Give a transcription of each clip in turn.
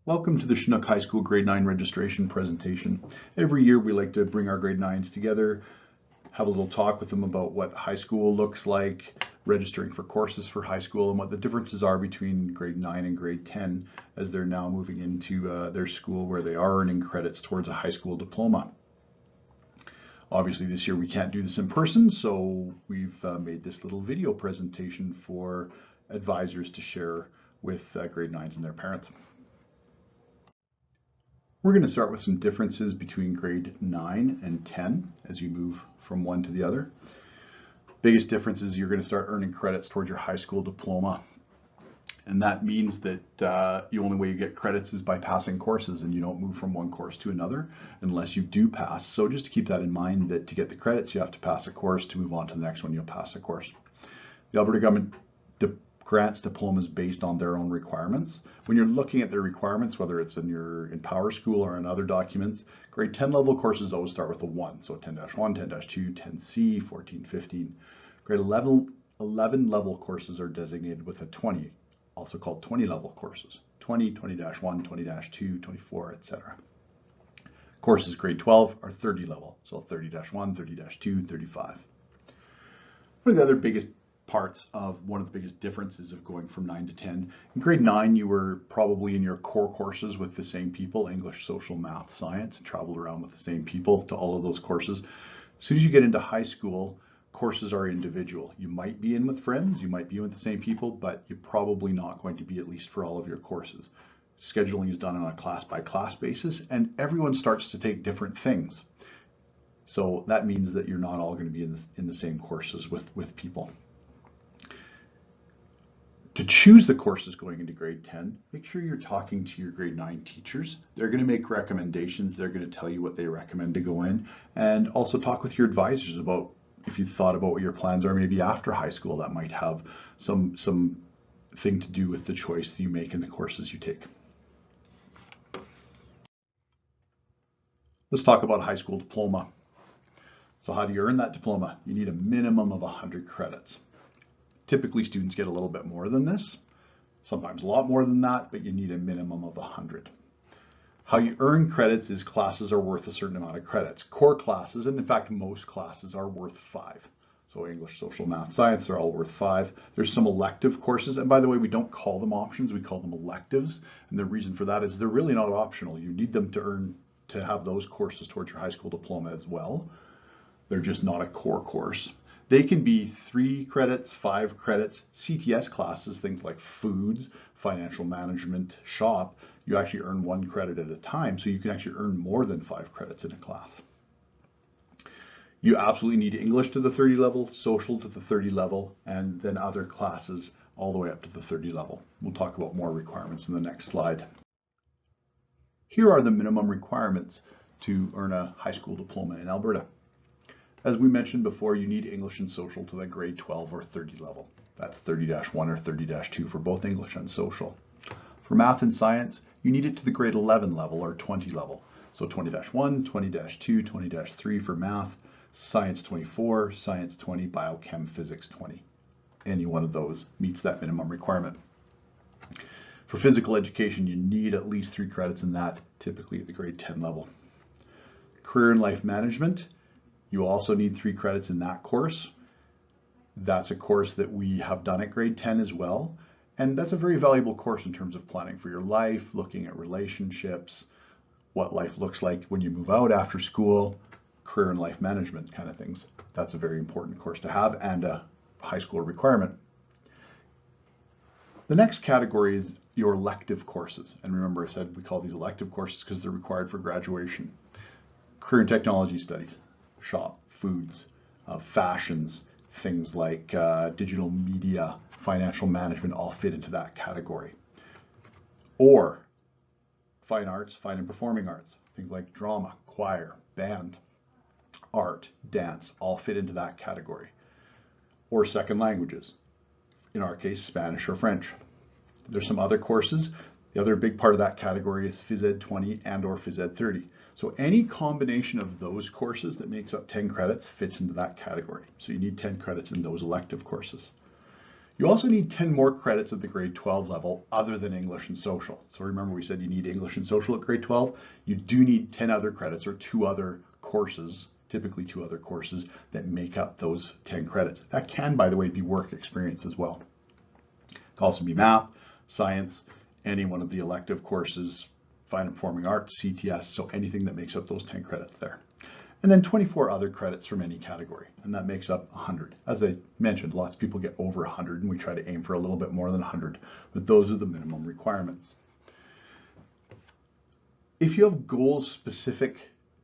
Welcome to the Chinook High School Grade 9 registration presentation. Every year we like to bring our grade 9s together, have a little talk with them about what high school looks like, registering for courses for high school, and what the differences are between grade 9 and grade 10 as they're now moving into their school where they are earning credits towards a high school diploma. Obviously this year we can't do this in person, so we've made this little video presentation for advisors to share with grade 9s and their parents. We're going to start with some differences between grade 9 and 10 as you move from one to the other. Biggest difference is you're going to start earning credits towards your high school diploma. And that means that the only way you get credits is by passing courses, and you don't move from one course to another unless you do pass. So just to keep that in mind, that to get the credits, you have to pass a course. To move on to the next one, you'll pass a course. The Alberta government grants diplomas based on their own requirements. When you're looking at their requirements, whether it's in Power School or in other documents, grade 10 level courses always start with a 1. So 10-1, 10-2, 10C, 14, 15. Grade 11 level courses are designated with a 20, also called 20 level courses. 20, 20-1, 20-2, 24, etc. Courses grade 12 are 30 level, so 30-1, 30-2, 35. One of the other biggest parts of one of the biggest differences of going from 9 to 10. In grade 9, you were probably in your core courses with the same people, English, social, math, science, and traveled around with the same people to all of those courses. As soon as you get into high school, courses are individual. You might be in with friends, you might be with the same people, but you're probably not going to be, at least for all of your courses. Scheduling is done on a class-by-class basis, and everyone starts to take different things. So that means that you're not all going to be in the same courses with people. To choose the courses going into grade 10, make sure you're talking to your grade 9 teachers. They're going to make recommendations. They're going to tell you what they recommend to go in, and also talk with your advisors about if you thought about what your plans are maybe after high school. That might have some thing to do with the choice that you make in the courses you take. Let's talk about high school diploma. So how do you earn that diploma? You need a minimum of 100 credits. Typically, students get a little bit more than this, sometimes a lot more than that, but you need a minimum of 100. How you earn credits is classes are worth a certain amount of credits. Core classes, and in fact, most classes are worth 5. So English, social, math, science, they're all worth 5. There's some elective courses, and by the way, we don't call them options, we call them electives. And the reason for that is they're really not optional. You need them to have those courses towards your high school diploma as well. They're just not a core course. They can be 3 credits, 5 credits. CTS classes, things like foods, financial management, shop, you actually earn 1 credit at a time, so you can actually earn more than 5 credits in a class. You absolutely need English to the 30 level, social to the 30 level, and then other classes all the way up to the 30 level. We'll talk about more requirements in the next slide. Here are the minimum requirements to earn a high school diploma in Alberta. As we mentioned before, you need English and social to the grade 12 or 30 level. That's 30-1 or 30-2 for both English and social. For math and science, you need it to the grade 11 level or 20 level. So 20-1, 20-2, 20-3 for math, science 24, science 20, biochem, physics 20. Any one of those meets that minimum requirement. For physical education, you need at least 3 credits in that, typically at the grade 10 level. Career and life management, you also need 3 credits in that course. That's a course that we have done at grade 10 as well. And that's a very valuable course in terms of planning for your life, looking at relationships, what life looks like when you move out after school, career and life management kind of things. That's a very important course to have and a high school requirement. The next category is your elective courses. And remember, I said we call these elective courses because they're required for graduation. Career and technology studies, shop, foods, fashions, things like digital media, financial management all fit into that category. Or fine arts, fine and performing arts, things like drama, choir, band, art, dance, all fit into that category. Or second languages, in our case, Spanish or French. There's some other courses. The other big part of that category is Phys Ed 20 and or Phys Ed 30. So any combination of those courses that makes up 10 credits fits into that category. So you need 10 credits in those elective courses. You also need 10 more credits at the grade 12 level other than English and social. So remember we said you need English and social at grade 12. You do need 10 other credits or two other courses, typically two other courses that make up those 10 credits. That can, by the way, be work experience as well. It can also be math, science, any one of the elective courses, fine and performing arts, CTS, so anything that makes up those 10 credits there. And then 24 other credits from any category, and that makes up 100. As I mentioned, lots of people get over 100, and we try to aim for a little bit more than 100, but those are the minimum requirements. If you have goals specific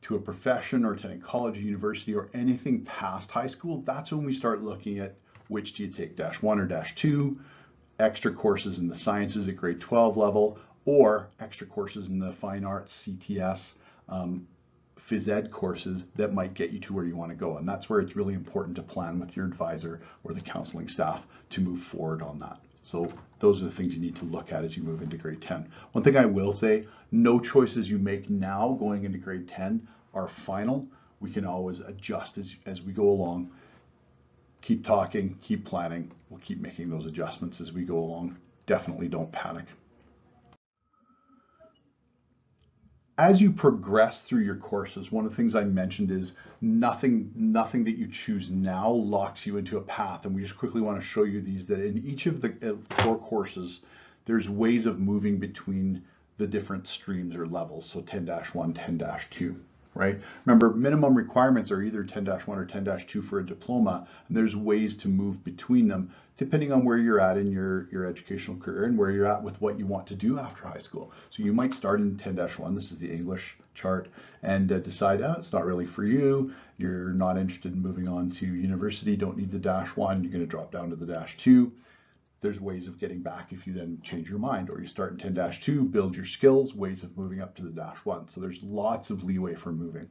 to a profession or attending college or university or anything past high school, that's when we start looking at which do you take, -1 or -2, extra courses in the sciences at grade 12 level, or extra courses in the fine arts, CTS, phys ed courses that might get you to where you want to go. And that's where it's really important to plan with your advisor or the counseling staff to move forward on that. So those are the things you need to look at as you move into grade 10. One thing I will say, no choices you make now going into grade 10 are final. We can always adjust as we go along. Keep talking, keep planning. We'll keep making those adjustments as we go along. Definitely don't panic. As you progress through your courses, one of the things I mentioned is nothing that you choose now locks you into a path. And we just quickly want to show you these, that in each of the 4 courses, there's ways of moving between the different streams or levels. So 10-1, 10-2, right? Remember, minimum requirements are either 10-1 or 10-2 for a diploma, and there's ways to move between them depending on where you're at in your educational career and where you're at with what you want to do after high school. So you might start in 10-1, this is the English chart, and decide, it's not really for you, you're not interested in moving on to university, don't need the -1, you're going to drop down to the -2. There's ways of getting back if you then change your mind, or you start in 10-2, build your skills, ways of moving up to the -1. So there's lots of leeway for moving.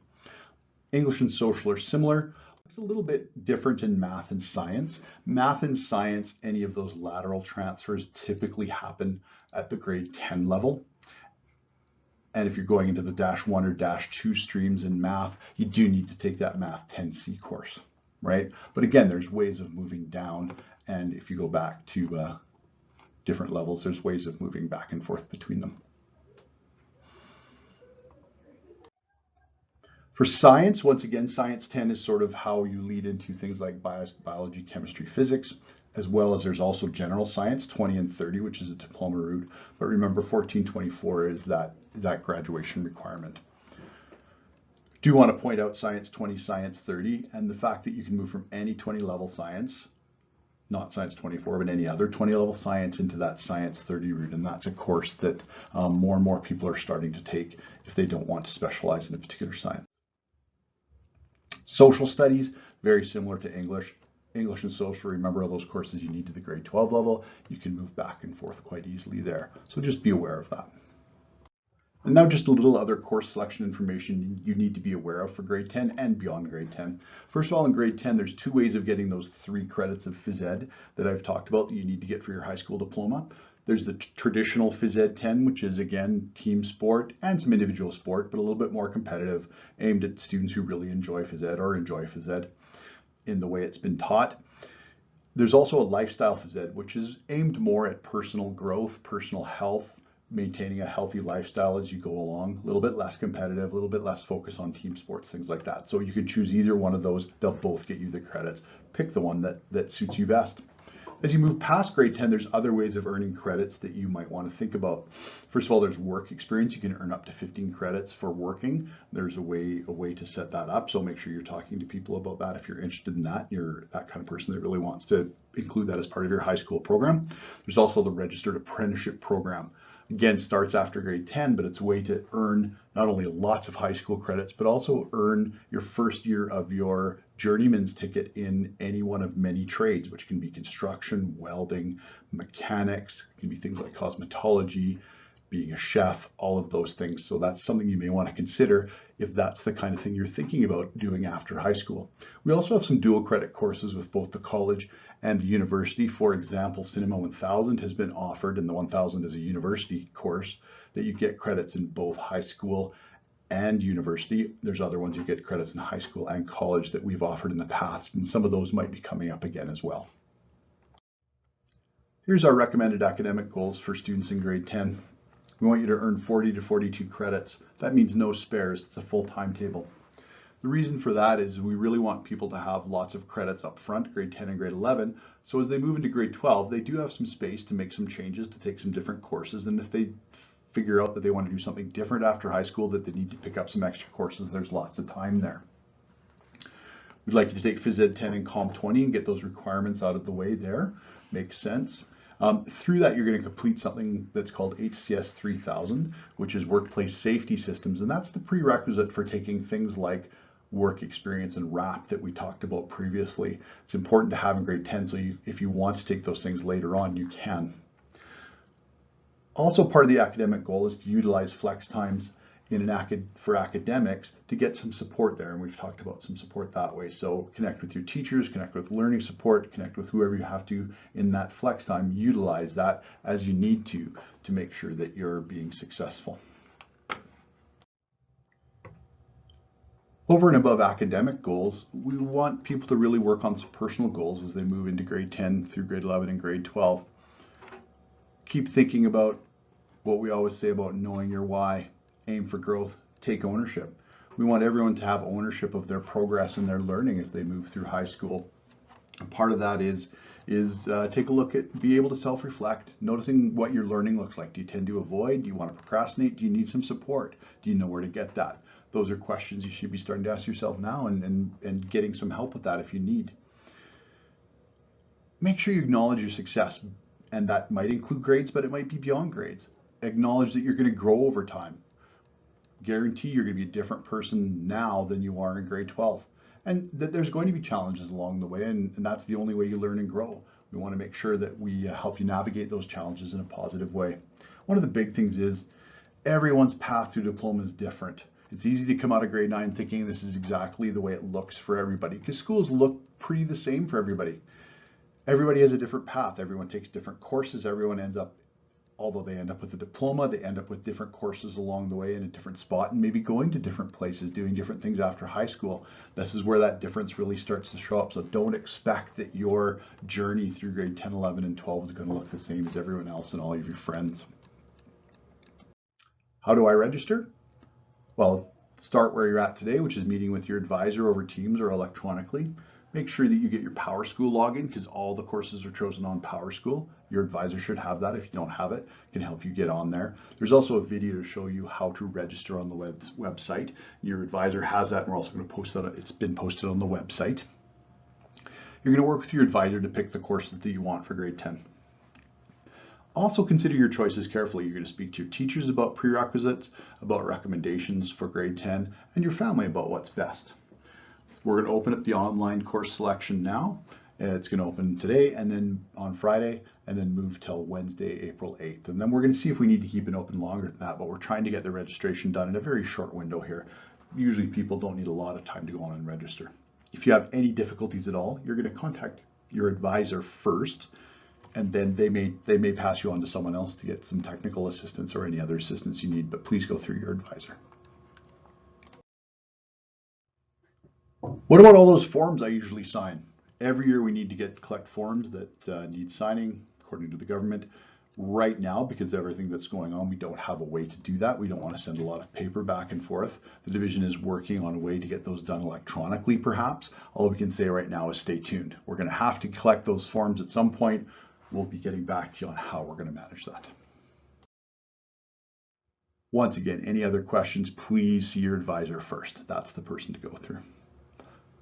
English and social are similar. It's a little bit different in math and science. Math and science, any of those lateral transfers typically happen at the grade 10 level. And if you're going into the -1 or -2 streams in math, you do need to take that Math 10C course, right? But again, there's ways of moving down. And if you go back to different levels, there's ways of moving back and forth between them. For science, once again, Science 10 is sort of how you lead into things like biology, chemistry, physics, as well as there's also general science, 20 and 30, which is a diploma route. But remember, 1424 is that graduation requirement. Do want to point out Science 20, Science 30, and the fact that you can move from any 20 level science, not Science 24, but any other 20 level science into that Science 30 route. And that's a course that more and more people are starting to take if they don't want to specialize in a particular science. Social studies, very similar to English. English and social, remember all those courses you need to the grade 12 level. You can move back and forth quite easily there. So just be aware of that. And now just a little other course selection information you need to be aware of for grade 10 and beyond grade 10. First of all, in grade 10, there's 2 ways of getting those 3 credits of phys ed that I've talked about that you need to get for your high school diploma. There's the traditional phys ed 10, which is again team sport and some individual sport, but a little bit more competitive, aimed at students who really enjoy phys ed or enjoy phys ed in the way it's been taught. There's also a lifestyle phys ed, which is aimed more at personal growth, personal health, maintaining a healthy lifestyle as you go along, a little bit less competitive, a little bit less focus on team sports, things like that. So you can choose either one of those. They'll both get you the credits. Pick the one that suits you best. As you move past grade 10, there's other ways of earning credits that you might want to think about. First of all, there's work experience. You can earn up to 15 credits for working. There's a way to set that up. So make sure you're talking to people about that if you're interested in that. You're that kind of person that really wants to include that as part of your high school program. There's also the registered apprenticeship program. Again, starts after grade 10, but it's a way to earn not only lots of high school credits, but also earn your first year of your journeyman's ticket in any one of many trades, which can be construction, welding, mechanics, it can be things like cosmetology, being a chef, all of those things. So that's something you may want to consider if that's the kind of thing you're thinking about doing after high school. We also have some dual credit courses with both the college and the university. For example, Cinema 1000 has been offered, and the 1000 is a university course that you get credits in both high school and university. There's other ones you get credits in high school and college that we've offered in the past, and some of those might be coming up again as well. Here's our recommended academic goals for students in grade 10. We want you to earn 40 to 42 credits. That means no spares. It's a full timetable. The reason for that is we really want people to have lots of credits up front, grade 10 and grade 11. So as they move into grade 12, they do have some space to make some changes, to take some different courses. And if they figure out that they want to do something different after high school, that they need to pick up some extra courses, there's lots of time there. We'd like you to take Phys Ed 10 and Comm 20 and get those requirements out of the way there. Makes sense. Through that, you're going to complete something that's called HCS 3000, which is Workplace Safety Systems. And that's the prerequisite for taking things like work experience and RAP that we talked about previously. It's important to have in grade 10, so if you want to take those things later on, you can. Also, part of the academic goal is to utilize flex times for academics to get some support there, and we've talked about some support that way. So connect with your teachers, connect with learning support, connect with whoever you have to in that flex time. Utilize that as you need to make sure that you're being successful. Over and above academic goals, we want people to really work on some personal goals as they move into grade 10 through grade 11 and grade 12. Keep thinking about what we always say about knowing your why. Aim for growth, take ownership. We want everyone to have ownership of their progress and their learning as they move through high school. And part of that is take a look at, be able to self-reflect, noticing what your learning looks like. Do you tend to avoid? Do you want to procrastinate? Do you need some support? Do you know where to get that? Those are questions you should be starting to ask yourself now and getting some help with that if you need. Make sure you acknowledge your success, and that might include grades, but it might be beyond grades. Acknowledge that you're going to grow over time. Guarantee you're going to be a different person now than you are in grade 12. And that there's going to be challenges along the way, and that's the only way you learn and grow. We want to make sure that we help you navigate those challenges in a positive way. One of the big things is everyone's path to diploma is different. It's easy to come out of grade 9 thinking this is exactly the way it looks for everybody, because schools look pretty the same for everybody. Everybody has a different path. Everyone takes different courses. Everyone ends up, although they end up with a diploma, they end up with different courses along the way in a different spot and maybe going to different places, doing different things after high school. This is where that difference really starts to show up. So don't expect that your journey through grade 10, 11, and 12 is going to look the same as everyone else and all of your friends. How do I register? Well, start where you're at today, which is meeting with your advisor over Teams or electronically. Make sure that you get your PowerSchool login, because all the courses are chosen on PowerSchool. Your advisor should have that. If you don't have it, it can help you get on there. There's also a video to show you how to register on the website. Your advisor has that, and we're also going to post that. It's been posted on the website. You're going to work with your advisor to pick the courses that you want for grade 10. Also consider your choices carefully. You're going to speak to your teachers about prerequisites, about recommendations for grade 10, and your family about what's best. We're going to open up the online course selection now. It's going to open today and then on Friday, and then move till Wednesday, April 8th. And then we're going to see if we need to keep it open longer than that, but we're trying to get the registration done in a very short window here. Usually people don't need a lot of time to go on and register. If you have any difficulties at all, you're going to contact your advisor first, and then they may pass you on to someone else to get some technical assistance or any other assistance you need, but please go through your advisor. What about all those forms I usually sign? Every year we need to collect forms that need signing according to the government. Right now, because of everything that's going on, we don't have a way to do that. We don't want to send a lot of paper back and forth. The division is working on a way to get those done electronically, perhaps. All we can say right now is stay tuned. We're going to have to collect those forms at some point. We'll be getting back to you on how we're going to manage that. Once again, any other questions, please see your advisor first. That's the person to go through.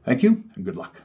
Thank you and good luck.